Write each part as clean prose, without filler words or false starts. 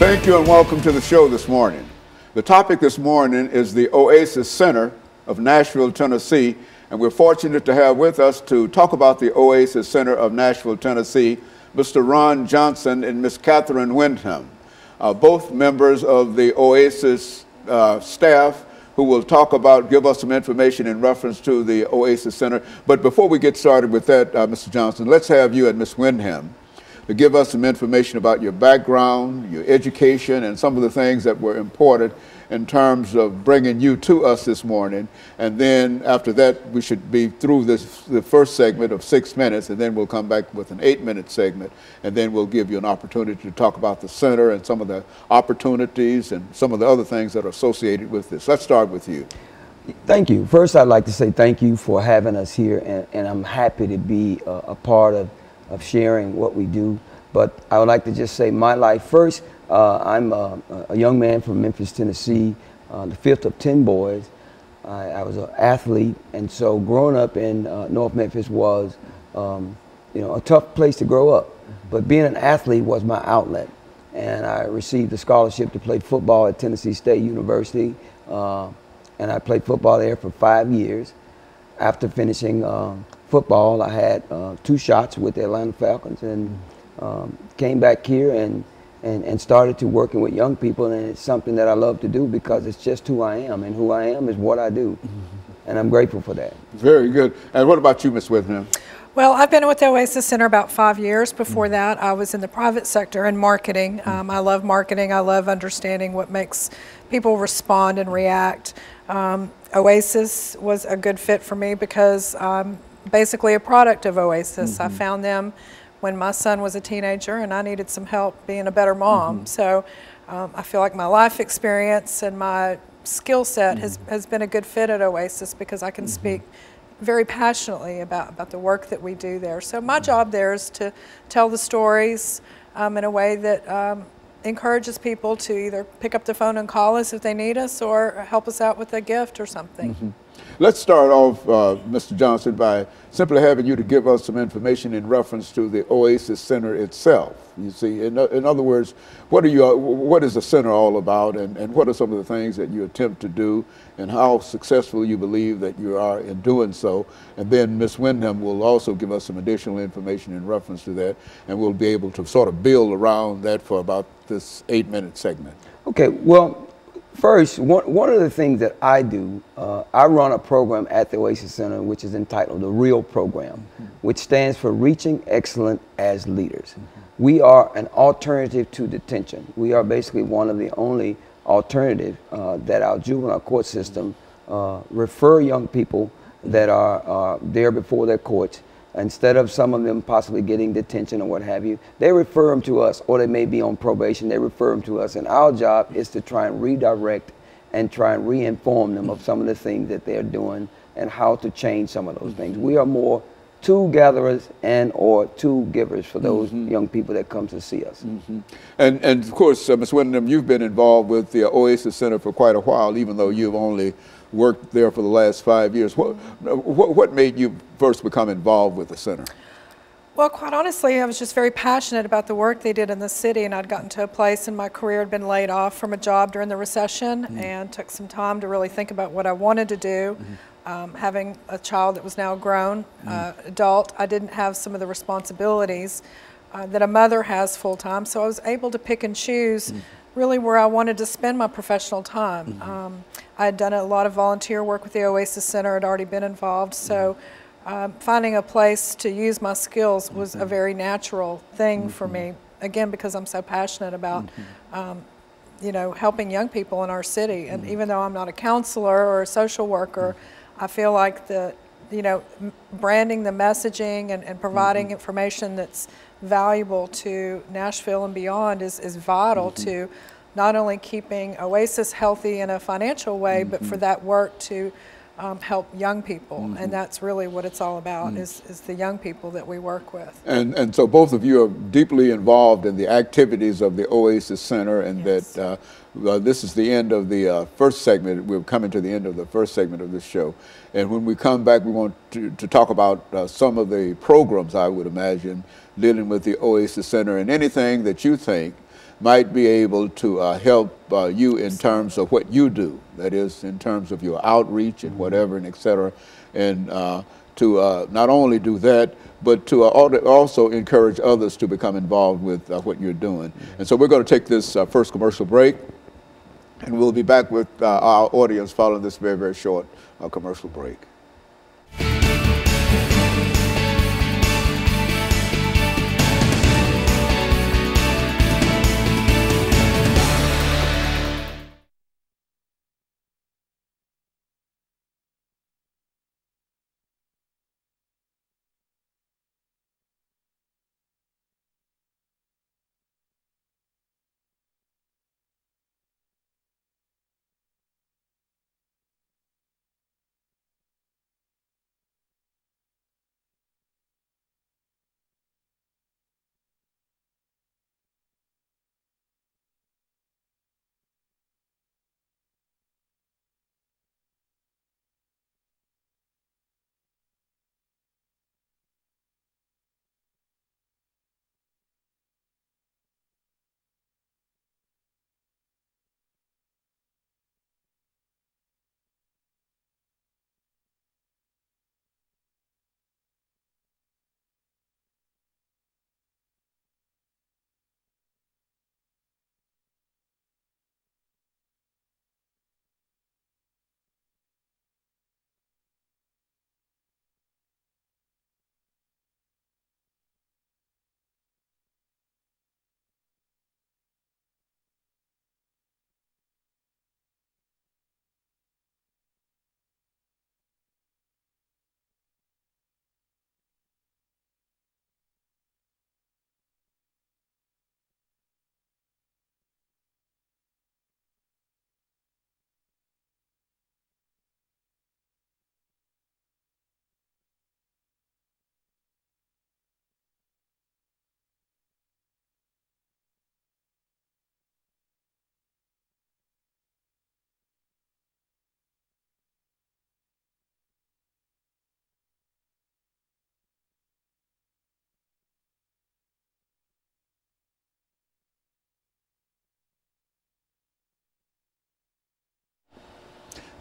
Thank you and welcome to the show this morning. The topic this morning is the Oasis Center of Nashville, Tennessee, and we're fortunate to have with us to talk about the Oasis Center of Nashville, Tennessee, Mr. RJohnson and Ms. CWindham, both members of the Oasis staff who will give us some information in reference to the Oasis Center. But before we get started with that, Mr. Johnson, let's have you and Ms. Windham to give us some information about your background, your education, and some of the things that were important in terms of bringing you to us this morning. And then after that, we should be through the first segment of 6 minutes, and then we'll come back with an 8-minute segment, and then we'll give you an opportunity to talk about the center and some of the opportunities and some of the other things that are associated with this. Let's start with you. Thank you. First, I'd like to say thank you for having us here, and I'm happy to be a part of sharing what we do. But I would like to just say my life first. I'm a young man from Memphis, Tennessee, the fifth of 10 boys. I was an athlete, and so growing up in North Memphis was a tough place to grow up. But being an athlete was my outlet, and I received a scholarship to play football at Tennessee State University, and I played football there for 5 years. After finishing football, I had 2 shots with the Atlanta Falcons, and came back here and started to working with young people, and it's something that I love to do because it's just who I am, and who I am is what I do, and I'm grateful for that. Very good. And what about you, Ms. Windham? Well, I've been with the Oasis Center about 5 years. Before that, I was in the private sector in marketing. I love marketing. I love understanding what makes people respond and react. Oasis was a good fit for me because I'm basically a product of Oasis. I found them when my son was a teenager and I needed some help being a better mom. So I feel like my life experience and my skill set has been a good fit at Oasis because I can speak very passionately about the work that we do there. So my job there is to tell the stories in a way that encourages people to either pick up the phone and call us if they need us or help us out with a gift or something. Let's start off, Mr. Johnson, by simply having you to give us some information in reference to the Oasis Center itself. You see, in other words, what is the center all about, and what are some of the things that you attempt to do, and how successful you believe that you are in doing so? And then Ms. Windham will also give us some additional information in reference to that, and we'll be able to sort of build around that for about this 8-minute segment. Okay, well, first, one of the things that I do, I run a program at the Oasis Center which is entitled the REAL program, which stands for Reaching Excellence as Leaders. We are an alternative to detention. We are basically one of the only alternative that our juvenile court system refer young people that are there before their courts. Instead of some of them possibly getting detention or what have you, they refer them to us, or they may be on probation, they refer them to us. And our job is to try and redirect and try and re-inform them of some of the things that they're doing and how to change some of those things. We are more tool gatherers and or tool givers for those young people that come to see us. And of course, Ms. Windham, you've been involved with the Oasis Center for quite a while, even though you've only worked there for the last 5 years. What made you first become involved with the center? Well, quite honestly, I was just very passionate about the work they did in the city, and I'd gotten to a place in my career, had been laid off from a job during the recession, and took some time to really think about what I wanted to do. Having a child that was now grown, adult, I didn't have some of the responsibilities that a mother has full-time, so I was able to pick and choose really where I wanted to spend my professional time. I had done a lot of volunteer work with the Oasis Center, had already been involved, so finding a place to use my skills was a very natural thing for me, again, because I'm so passionate about helping young people in our city. And even though I'm not a counselor or a social worker, I feel like branding the messaging and providing information that's valuable to Nashville and beyond is vital to not only keeping Oasis healthy in a financial way, but for that work to help young people. And that's really what it's all about, is the young people that we work with. And so both of you are deeply involved in the activities of the Oasis Center, and that this is the end of the first segment. We're coming to the end of the first segment of this show. And when we come back, we want to talk about some of the programs, I would imagine, dealing with the Oasis Center, and anything that you think might be able to help you in terms of what you do, that is, in terms of your outreach and whatever, and et cetera, and to not only do that, but to also encourage others to become involved with what you're doing. And so we're going to take this first commercial break, and we'll be back with our audience following this very, very short commercial break.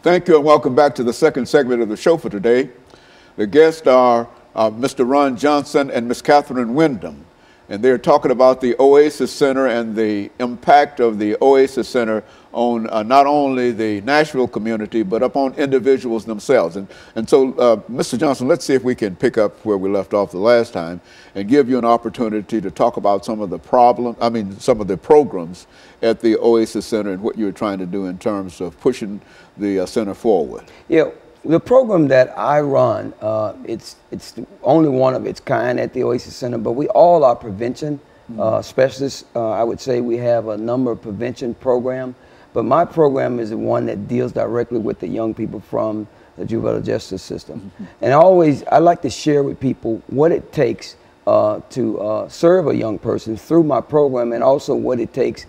Thank you and welcome back to the second segment of the show for today. The guests are Mr. RJohnson and Ms. CWindham, and they're talking about the Oasis Center and the impact of the Oasis Center on not only the Nashville community, but upon individuals themselves. And so, Mr. Johnson, let's see if we can pick up where we left off the last time and give you an opportunity to talk about some of the some of the programs at the Oasis Center and what you're trying to do in terms of pushing the center forward. Yeah, the program that I run, it's the only one of its kind at the Oasis Center, but we all are prevention specialists. I would say we have a number of prevention programs, but my program is the one that deals directly with the young people from the juvenile justice system. And I like to share with people what it takes to serve a young person through my program, and also what it takes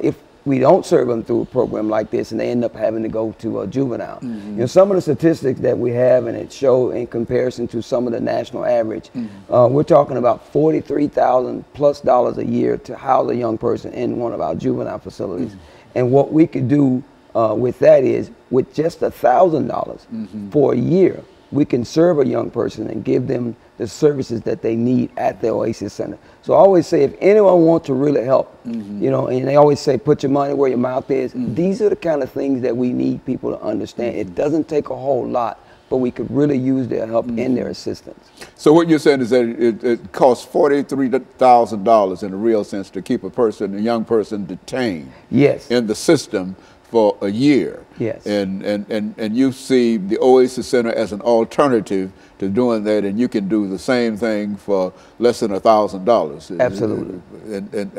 if we don't serve them through a program like this and they end up having to go to a juvenile. You know, some of the statistics that we have, and it show in comparison to some of the national average, we're talking about $43,000+ a year to house a young person in one of our juvenile facilities. And what we could do with that is, with just $1,000 for a year, we can serve a young person and give them the services that they need at the Oasis Center. So I always say, if anyone wants to really help, you know, and they always say, put your money where your mouth is. These are the kind of things that we need people to understand. It doesn't take a whole lot, but we could really use their help and their assistance. So what you're saying is that it costs $43,000 in a real sense to keep a young person detained in the system for a year. And you see the Oasis Center as an alternative to doing that, and you can do the same thing for less than $1,000. Absolutely.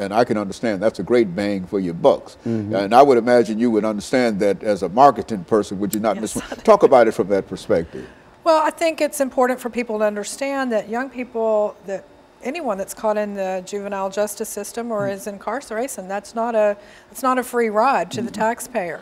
And I can understand that's a great bang for your bucks. And I would imagine you would understand that as a marketing person, would you not? Talk about it from that perspective. Well, I think it's important for people to understand that young people, that anyone that's caught in the juvenile justice system or is incarceration, that's not a free ride to the taxpayer.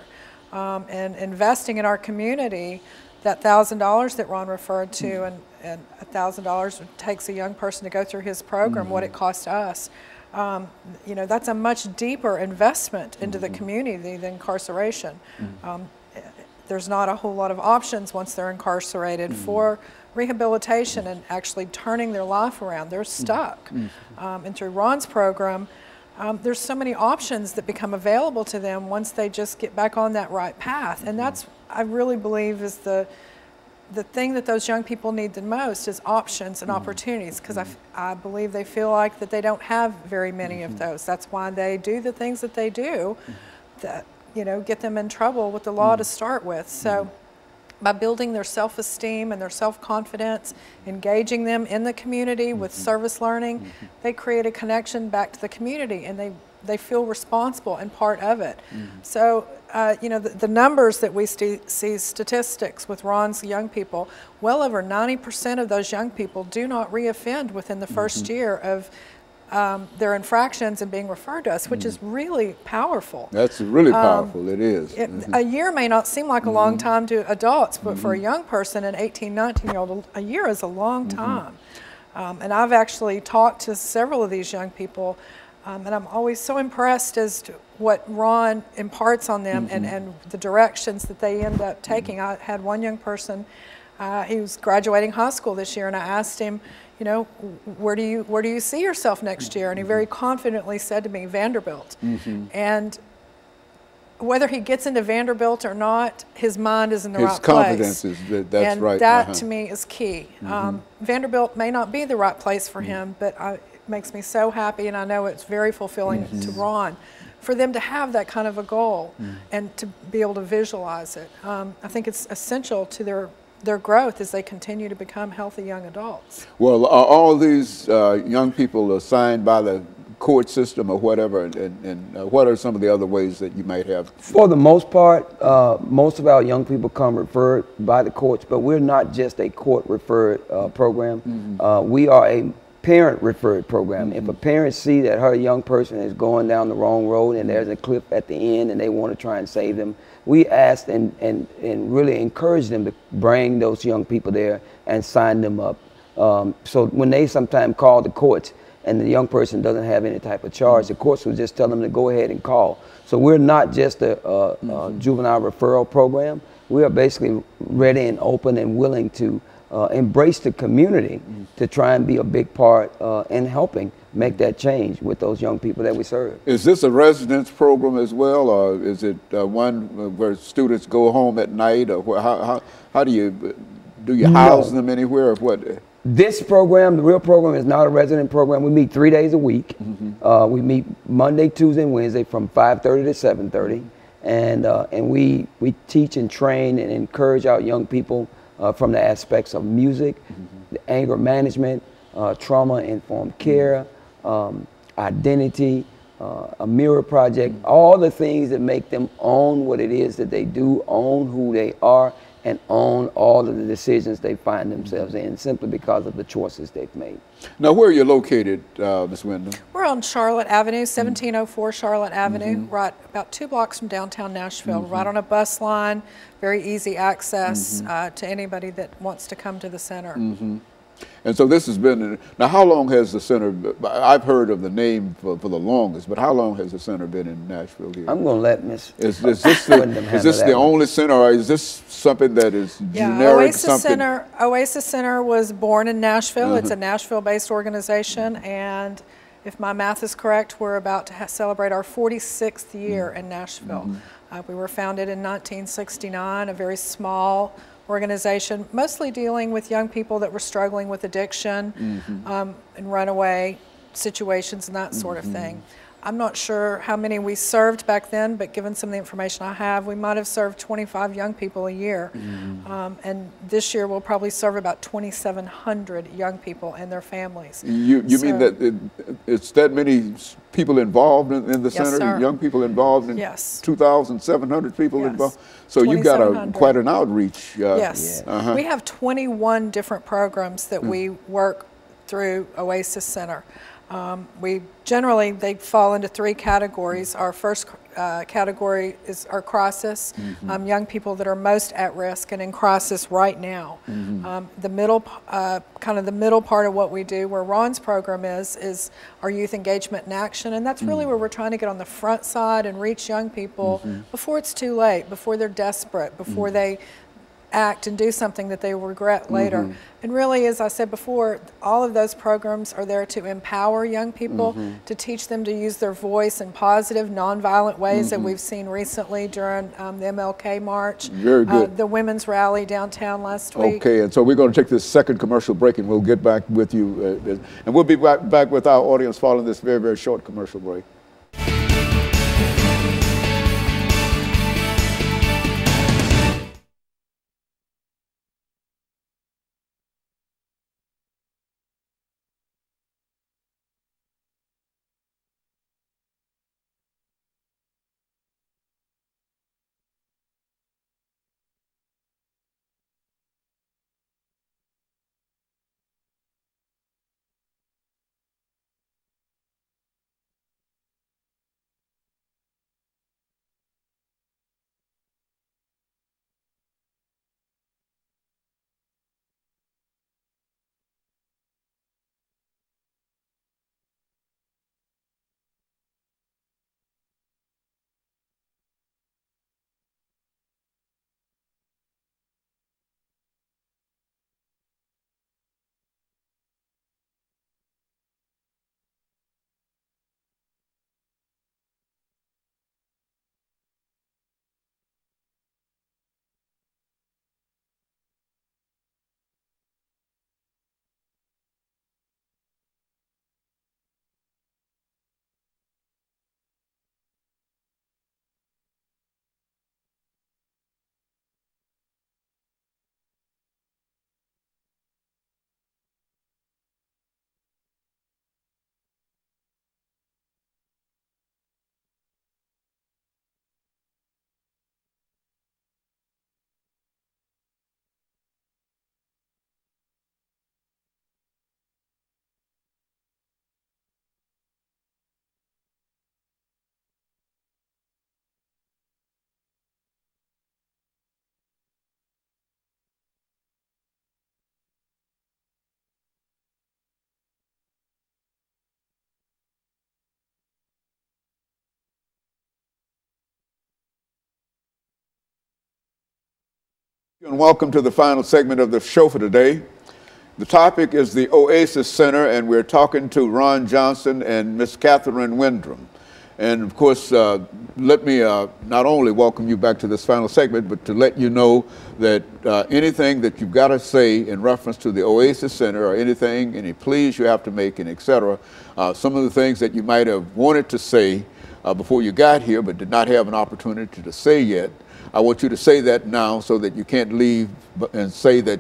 And investing in our community, that $1,000 that Ron referred to, and $1,000 takes a young person to go through his program, what it costs us. you know, that's a much deeper investment into the community than incarceration. There's not a whole lot of options once they're incarcerated for rehabilitation and actually turning their life around. They're stuck. And through Ron's program, there's so many options that become available to them once they just get back on that right path. And that's, I really believe, is the thing that those young people need the most is options and opportunities, because I believe they feel like that they don't have very many of those. That's why they do the things that they do that, you know, get them in trouble with the law to start with. So by building their self-esteem and their self-confidence, engaging them in the community with service learning, they create a connection back to the community, and they feel responsible and part of it. So, you know, the numbers that we see statistics with Ron's young people, well over 90% of those young people do not reoffend within the first year of their infractions and being referred to us, which is really powerful. That's really powerful, it is. A year may not seem like a long time to adults, but for a young person, an 18, 19-year-old, a year is a long time. And I've actually talked to several of these young people, and I'm always so impressed as to what Ron imparts on them and the directions that they end up taking. I had one young person, he was graduating high school this year, and I asked him, you know, where do you see yourself next year? And he very confidently said to me, Vanderbilt. And whether he gets into Vanderbilt or not, his mind is in the right place. His confidence is, that's and right. And that to me is key. Vanderbilt may not be the right place for him, but it makes me so happy, and I know it's very fulfilling to Ron, for them to have that kind of a goal and to be able to visualize it. I think it's essential to their growth as they continue to become healthy young adults. Well, are all these young people assigned by the court system or whatever, and what are some of the other ways that you might have? For the most part, most of our young people come referred by the courts, but we're not just a court-referred program. We are a parent-referred program. If a parent see that her young person is going down the wrong road and there's a cliff at the end and they want to try and save them, we ask and really encourage them to bring those young people there and sign them up. So when they sometimes call the courts and the young person doesn't have any type of charge, the courts will just tell them to go ahead and call. So we're not just a juvenile referral program. We are basically ready and open and willing to embrace the community to try and be a big part in helping make that change with those young people that we serve. Is this a residence program as well, or is it one where students go home at night, or how do you house them anywhere, or what? This program, the real program, is not a resident program. We meet 3 days a week. We meet Monday, Tuesday, and Wednesday from 5:30 to 7:30, and we teach and train and encourage our young people from the aspects of music, anger management, trauma-informed care, identity, a mirror project, all the things that make them own what it is that they do, own who they are, and own all of the decisions they find themselves in simply because of the choices they've made. Now, where are you located, Ms. Wyndham? We're on Charlotte Avenue, 1704 Charlotte Avenue, right about 2 blocks from downtown Nashville, right on a bus line, very easy access to anybody that wants to come to the center. And so this has been, now how long has the center, I've heard of the name for the longest, but how long has the center been in Nashville here? I'm going to let Ms. Is this the only center, or is this something that is generic? Oasis Center was born in Nashville. It's a Nashville-based organization, and if my math is correct, we're about to celebrate our 46th year in Nashville. We were founded in 1969, a very small organization, mostly dealing with young people that were struggling with addiction and runaway situations and that sort of thing. I'm not sure how many we served back then, but given some of the information I have, we might have served 25 young people a year. And this year we'll probably serve about 2,700 young people and their families. You mean that it's that many people involved in the center? Sir. Young people involved in 2,700 people involved? So you've got quite an outreach. Yes. We have 21 different programs that we work through Oasis Center. We generally, they fall into 3 categories. Our first category is our crisis, young people that are most at risk and in crisis right now. The middle, kind of the middle part of what we do, where Ron's program is our youth engagement and action, and that's really where we're trying to get on the front side and reach young people before it's too late, before they're desperate, before they act and do something that they regret later. And really, as I said before, all of those programs are there to empower young people, to teach them to use their voice in positive, nonviolent ways that we've seen recently during the MLK March, Very good. The women's rally downtown last week. Okay, and so we're going to take this second commercial break, and we'll get back with you. And we'll be back with our audience following this very, very short commercial break. And welcome to the final segment of the show for today. The topic is the Oasis Center, and we're talking to RJohnson and Miss Catherine Windham. And of course, let me not only welcome you back to this final segment, but to let you know that anything that you've got to say in reference to the Oasis Center, or anything, any pleas you have to make, and etc., some of the things that you might have wanted to say before you got here, but did not have an opportunity to say yet, I want you to say that now, so that you can't leave and say that,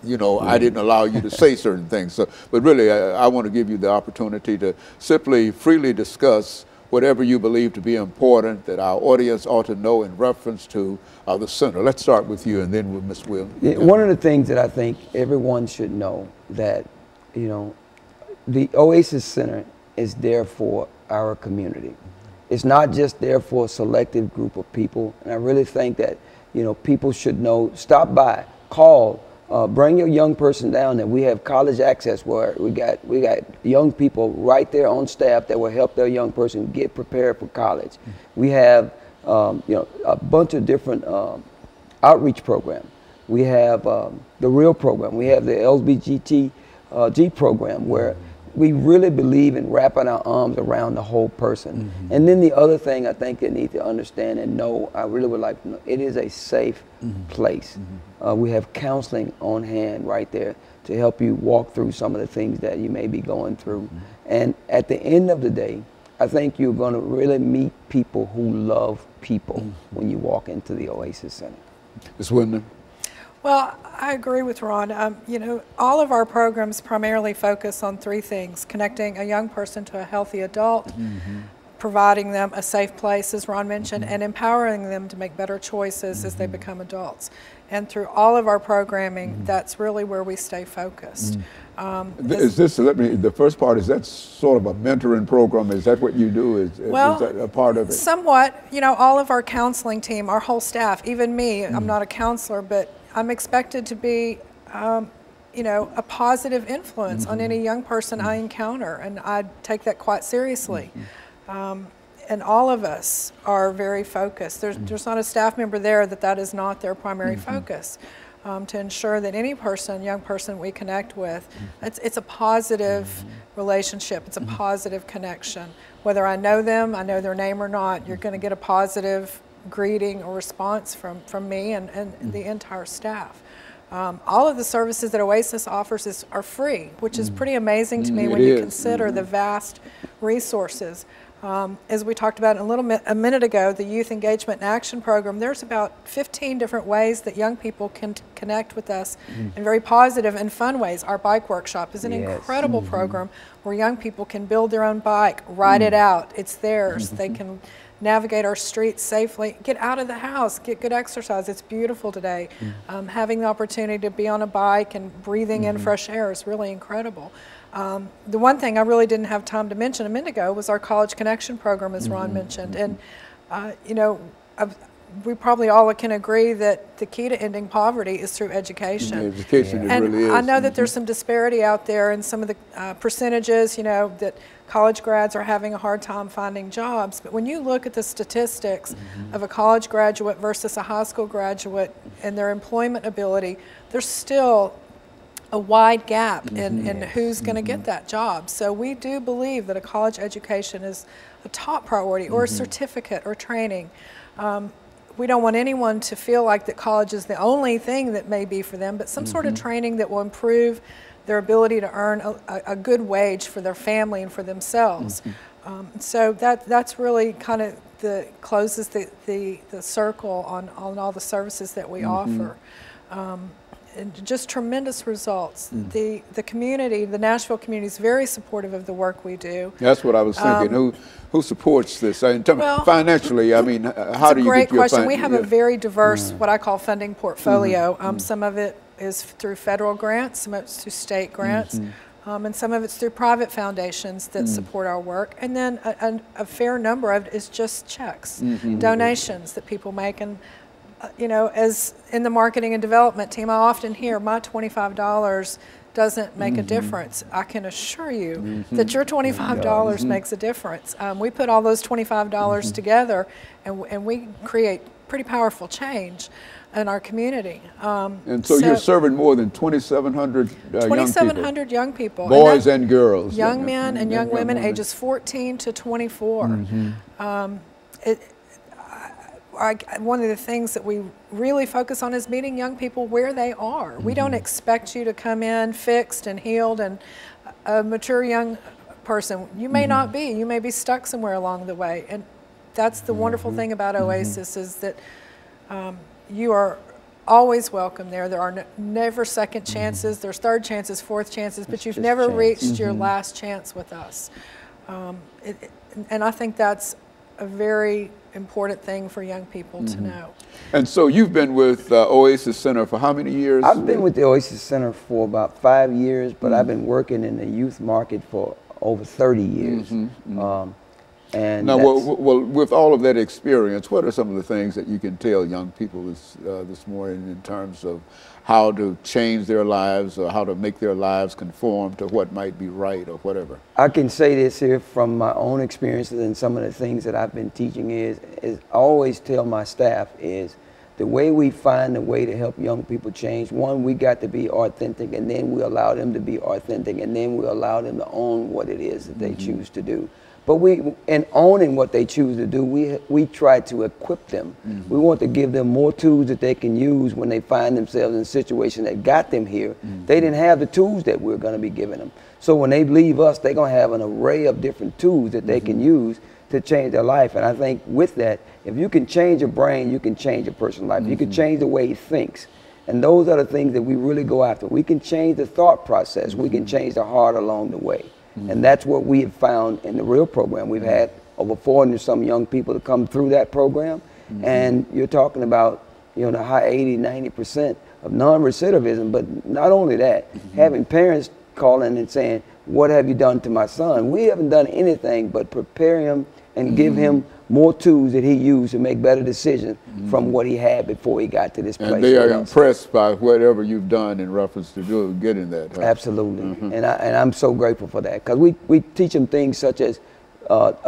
you know, I didn't allow you to say certain things. So, but really, I want to give you the opportunity to simply freely discuss whatever you believe to be important that our audience ought to know in reference to the center. Let's start with you, and then with Ms. Will. Yeah, one of the things that I think everyone should know, that, you know, the Oasis Center is there for our community. It's not just there for a selective group of people. And I really think that, you know, people should know, stop by, call, bring your young person down there. We have college access, where we got young people right there on staff that will help their young person get prepared for college. We have, you know, a bunch of different outreach programs. We have the REAL program. We have the LGBTG program, where we really believe in wrapping our arms around the whole person. And then the other thing I think they need to understand and know, I really would like to know, it is a safe place. We have counseling on hand right there to help you walk through some of the things that you may be going through. And at the end of the day, I think you're going to really meet people who love people when you walk into the Oasis Center. Ms. Windham. Well, I agree with Ron. You know, all of our programs primarily focus on 3 things: connecting a young person to a healthy adult, providing them a safe place, as Ron mentioned, and empowering them to make better choices as they become adults. And through all of our programming, that's really where we stay focused. Is this, the first part, is that sort of a mentoring program? Is that what you do? Is that a part of it? Somewhat. You know, all of our counseling team, our whole staff, even me, I'm not a counselor, but I'm expected to be, you know, a positive influence on any young person I encounter, and I take that quite seriously. And all of us are very focused. There's not a staff member there that is not their primary focus. To ensure that any person, young person we connect with, it's a positive relationship, it's a positive connection. Whether I know them, I know their name or not, you're going to get a positive greeting or response from me and the entire staff. All of the services that Oasis offers are free, which is pretty amazing to me when you consider the vast resources. As we talked about a minute ago, the Youth Engagement and Action Program, there's about 15 different ways that young people can connect with us in very positive and fun ways. Our bike workshop is an incredible program where young people can build their own bike, ride it out, it's theirs. They can navigate our streets safely, get out of the house, get good exercise. It's beautiful today. Having the opportunity to be on a bike and breathing in fresh air is really incredible. The one thing I really didn't have time to mention a minute ago was our College Connection program, as Ron mentioned. And, you know, we probably all can agree that the key to ending poverty is through education. Education, it really is. I know that there's some disparity out there in some of the percentages, you know, that college grads are having a hard time finding jobs. But when you look at the statistics of a college graduate versus a high school graduate and their employment ability, there's still a wide gap in who's going to get that job. So we do believe that a college education is a top priority, or a certificate or training. We don't want anyone to feel like that college is the only thing that may be for them, but some sort of training that will improve their ability to earn a good wage for their family and for themselves. So that's really kind of closes the circle on all the services that we offer. And just tremendous results. The community, the Nashville community, is very supportive of the work we do. That's what I was thinking. Who supports this? Financially, I mean, how do you get your Great question. We have yeah. a very diverse, what I call funding portfolio. Some of it is through federal grants, some of it's through state grants, and some of it's through private foundations that support our work. And then a fair number of it is just checks, donations that people make. And you know, as in the marketing and development team, I often hear my $25 doesn't make a difference. I can assure you that your $25 makes a difference. We put all those $25 together, and we create pretty powerful change in our community. And so you're serving more than 2,700 2,700 young people. Boys and girls. Young men and young women ages 14 to 24. One of the things that we really focus on is meeting young people where they are. We don't expect you to come in fixed and healed and a mature young person. You may not be. You may be stuck somewhere along the way. And that's the wonderful thing about Oasis is that you are always welcome there. There are never second chances. There's third chances, fourth chances, but you've never reached your last chance with us. And I think that's a very important thing for young people to know. And so you've been with Oasis Center for how many years? I've been with the Oasis Center for about 5 years, but I've been working in the youth market for over 30 years. And now, well, with all of that experience, what are some of the things that you can tell young people this morning in terms of how to change their lives or how to make their lives conform to what might be right or whatever? I can say this here from my own experiences and some of the things that I've been teaching is I always tell my staff is the way we find a way to help young people change, one, we got to be authentic, and then we allow them to be authentic, and then we allow them to own what it is that they choose to do. But in owning what they choose to do, we try to equip them. We want to give them more tools that they can use when they find themselves in a situation that got them here. They didn't have the tools that we're going to be giving them. So when they leave us, they're going to have an array of different tools that they can use to change their life. And I think with that, if you can change a brain, you can change a person's life. You can change the way he thinks. And those are the things that we really go after. We can change the thought process. We can change the heart along the way. And that's what we have found in the real program. We've had over 400 some young people to come through that program. And you're talking about, you know, the high 80, 90% of non-recidivism. But not only that, having parents calling and saying, what have you done to my son? We haven't done anything but prepare him and give him more tools that he used to make better decisions from what he had before he got to this place. And they are impressed by whatever you've done in reference to getting that. Huh? Absolutely. And I'm so grateful for that, because we teach them things such as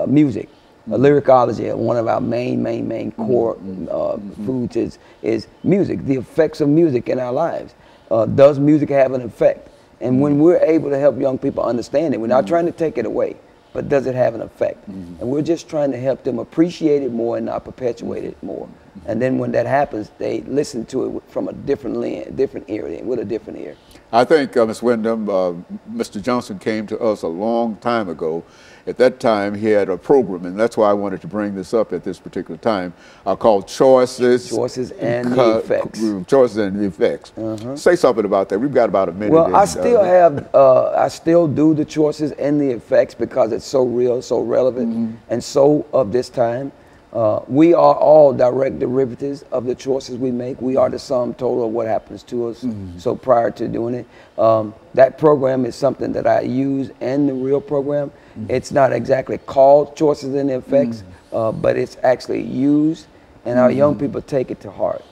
music. Lyricology, one of our main core foods is music, the effects of music in our lives. Does music have an effect? And when we're able to help young people understand it, we're not trying to take it away, but does it have an effect? And we're just trying to help them appreciate it more and not perpetuate it more. And then when that happens, they listen to it from a different lens, different ear, with a different ear. I think, Ms. Wyndham, Mr. Johnson came to us a long time ago. At that time, he had a program, and that's why I wanted to bring this up at this particular time, called Choices. Choices and the Effects. Choices and the Effects. Say something about that. We've got about a minute. Well, I still do the choices and the effects because it's so real, so relevant, and so of this time. We are all direct derivatives of the choices we make. We are the sum total of what happens to us. So prior to doing it, that program is something that I use in the real program. It's not exactly called Choices and Effects, but it's actually used, and our young people take it to heart.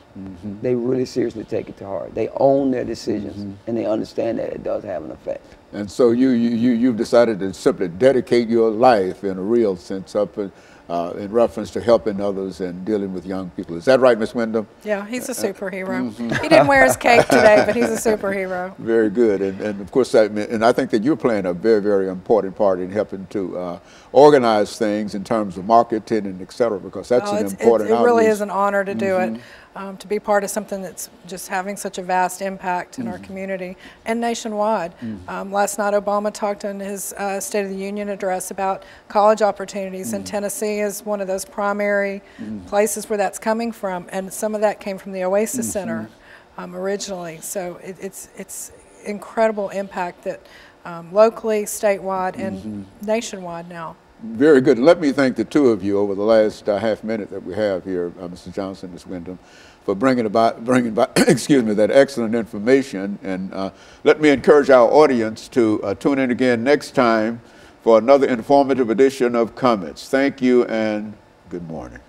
They really seriously take it to heart. They own their decisions, and they understand that it does have an effect. And so you've decided to simply dedicate your life in a real sense up in reference to helping others and dealing with young people. Is that right, Ms. Wyndham? Yeah, he's a superhero. He didn't wear his cape today, but he's a superhero. Very good. And of course, I think that you're playing a very, very important part in helping to organize things in terms of marketing and et cetera, because that's an important outreach. It really is an honor to do it. To be part of something that's just having such a vast impact in our community and nationwide. Last night Obama talked in his State of the Union address about college opportunities, and Tennessee is one of those primary places where that's coming from, and some of that came from the Oasis Center originally. So it's incredible impact that locally, statewide, and nationwide now. Very good. Let me thank the two of you over the last half minute that we have here, Mr. Johnson, Ms. Wyndham, for bringing about excuse me, that excellent information. And let me encourage our audience to tune in again next time for another informative edition of Comments. Thank you and good morning.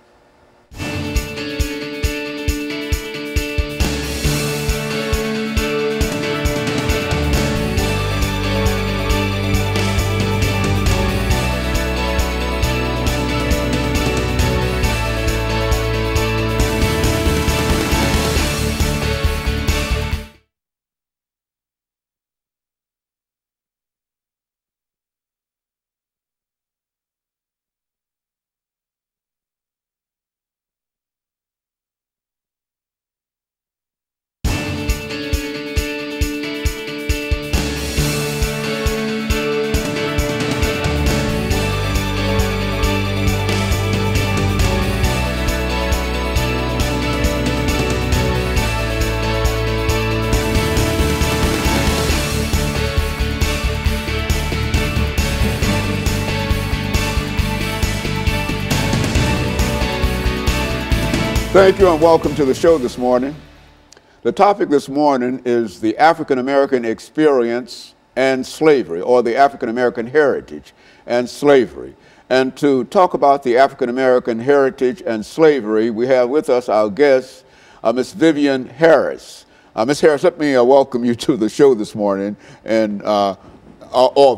Thank you and welcome to the show this morning. The topic this morning is the African American experience and slavery, or the African American heritage and slavery. And to talk about the African American heritage and slavery, we have with us our guest, Ms. Vivian Harris. Ms. Harris, let me welcome you to the show this morning. And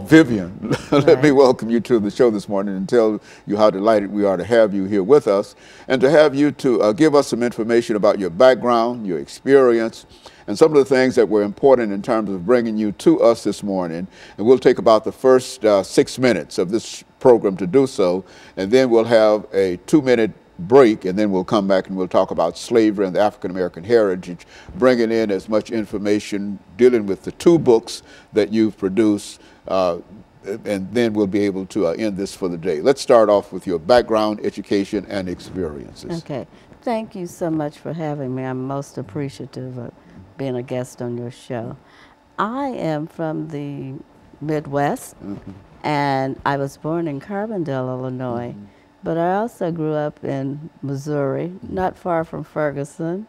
Vivian, let me welcome you to the show this morning and tell you how delighted we are to have you here with us, and to have you to give us some information about your background, your experience, and some of the things that were important in terms of bringing you to us this morning. And we'll take about the first 6 minutes of this program to do so, and then we'll have a 2-minute break, and then we'll come back and we'll talk about slavery and the African American heritage, bringing in as much information dealing with the 2 books that you've produced, and then we'll be able to end this for the day. Let's start off with your background, education, and experiences. Okay. Thank you so much for having me. I'm most appreciative of being a guest on your show. I am from the Midwest, and I was born in Carbondale, Illinois. But I also grew up in Missouri, not far from Ferguson,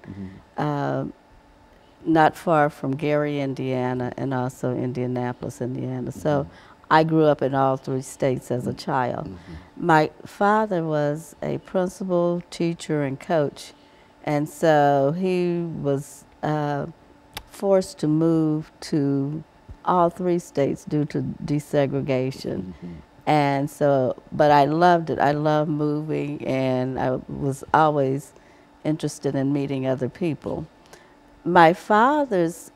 not far from Gary, Indiana, and also Indianapolis, Indiana. So I grew up in all three states as a child. My father was a principal, teacher, and coach, and so he was forced to move to all three states due to desegregation. And so, but I loved it. I loved moving, and I was always interested in meeting other people. My father's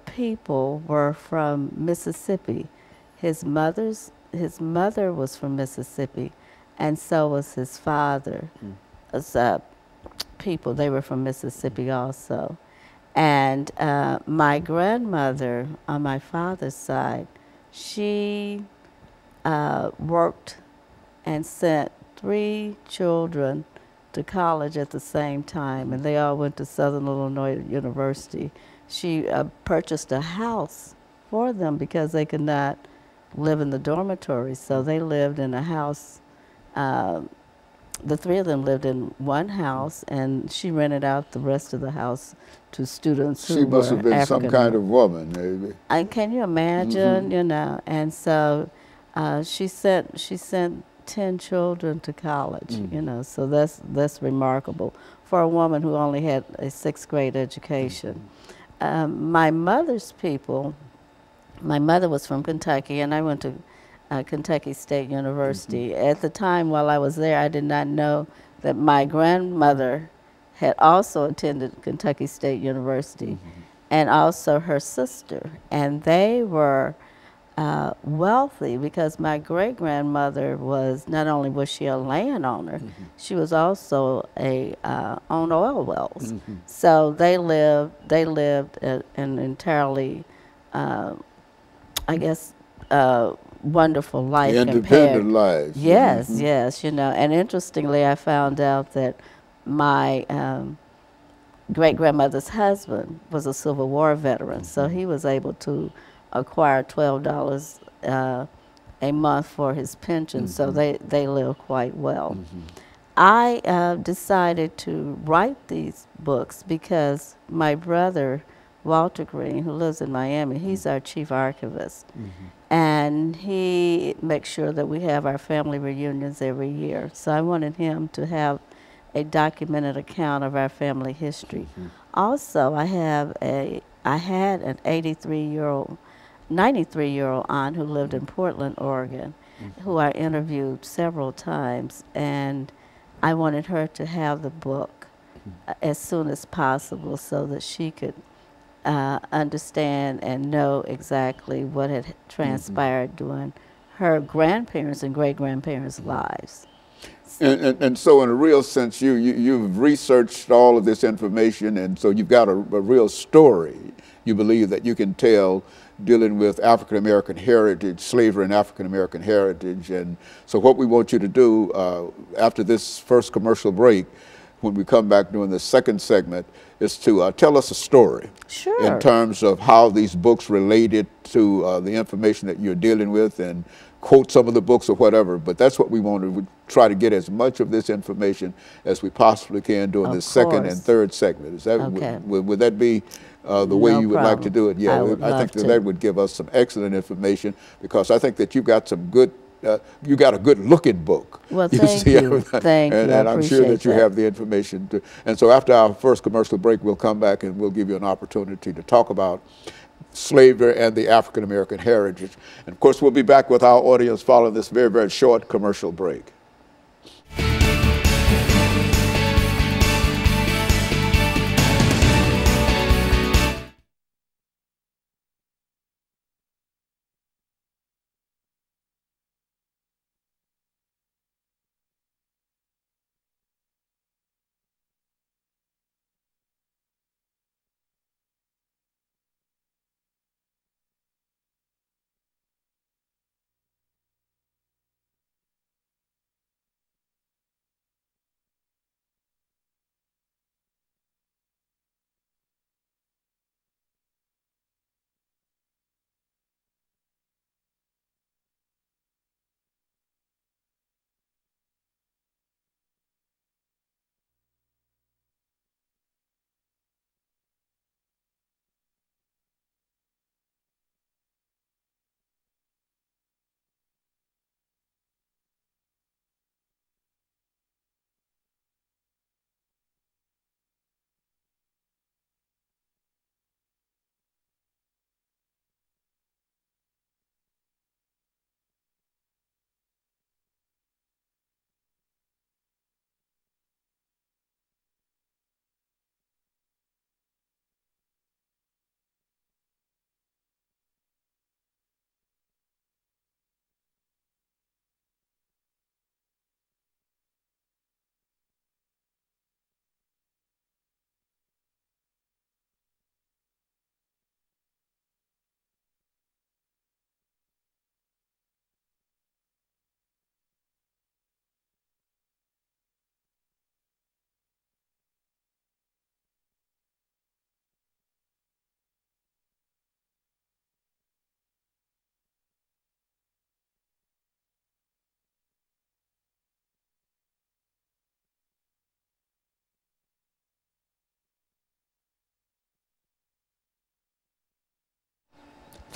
people were from Mississippi. His mother was from Mississippi, and so was his father. People, they were from Mississippi also. And my grandmother on my father's side, she worked and sent 3 children to college at the same time, and they all went to Southern Illinois University. She purchased a house for them because they could not live in the dormitories, so they lived in a house. The 3 of them lived in one house, and she rented out the rest of the house to students who were African. She must have been some kind of woman, maybe. And can you imagine, you know? And so she sent 10 children to college, you know, so that's remarkable for a woman who only had a 6th grade education. My mother's people, my mother was from Kentucky, and I went to Kentucky State University. At the time while I was there, I did not know that my grandmother had also attended Kentucky State University, and also her sister, and they were wealthy because my great-grandmother was, not only was she a landowner, she was also on oil wells. So they lived an entirely, I guess, wonderful life. Independent lives. Yes, yes, you know. And interestingly, I found out that my great-grandmother's husband was a Civil War veteran, so he was able to acquire $12 a month for his pension, so they live quite well. I decided to write these books because my brother, Walter Green, who lives in Miami, he's our chief archivist. And he makes sure that we have our family reunions every year. So I wanted him to have a documented account of our family history. Also, I had an 93-year-old aunt who lived in Portland, Oregon, who I interviewed several times, and I wanted her to have the book as soon as possible so that she could understand and know exactly what had transpired during her grandparents' and great-grandparents' lives. And so in a real sense, you've researched all of this information, and so you've got a real story you believe that you can tell dealing with African-American heritage, slavery and African-American heritage. And so what we want you to do after this first commercial break, when we come back during the second segment, is to tell us a story. Sure. In terms of how these books related to the information that you're dealing with, and quote some of the books or whatever. But that's what we want to try to get as much of this information as we possibly can during the second and third segment. Is that, would that be the way you would like to do it? Yeah, I think that would give us some excellent information, because I think that you've got some good, you got a good looking book. Well, thank you. Thank you. And I'm sure that you have the information. And so after our first commercial break, we'll come back and we'll give you an opportunity to talk about slavery and the African-American heritage. And of course, we'll be back with our audience following this very, very short commercial break.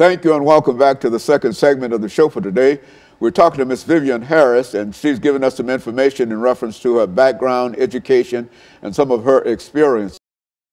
Thank you and welcome back to the second segment of the show for today. We're talking to Miss Vivian Harris, and she's given us some information in reference to her background, education, and some of her experience.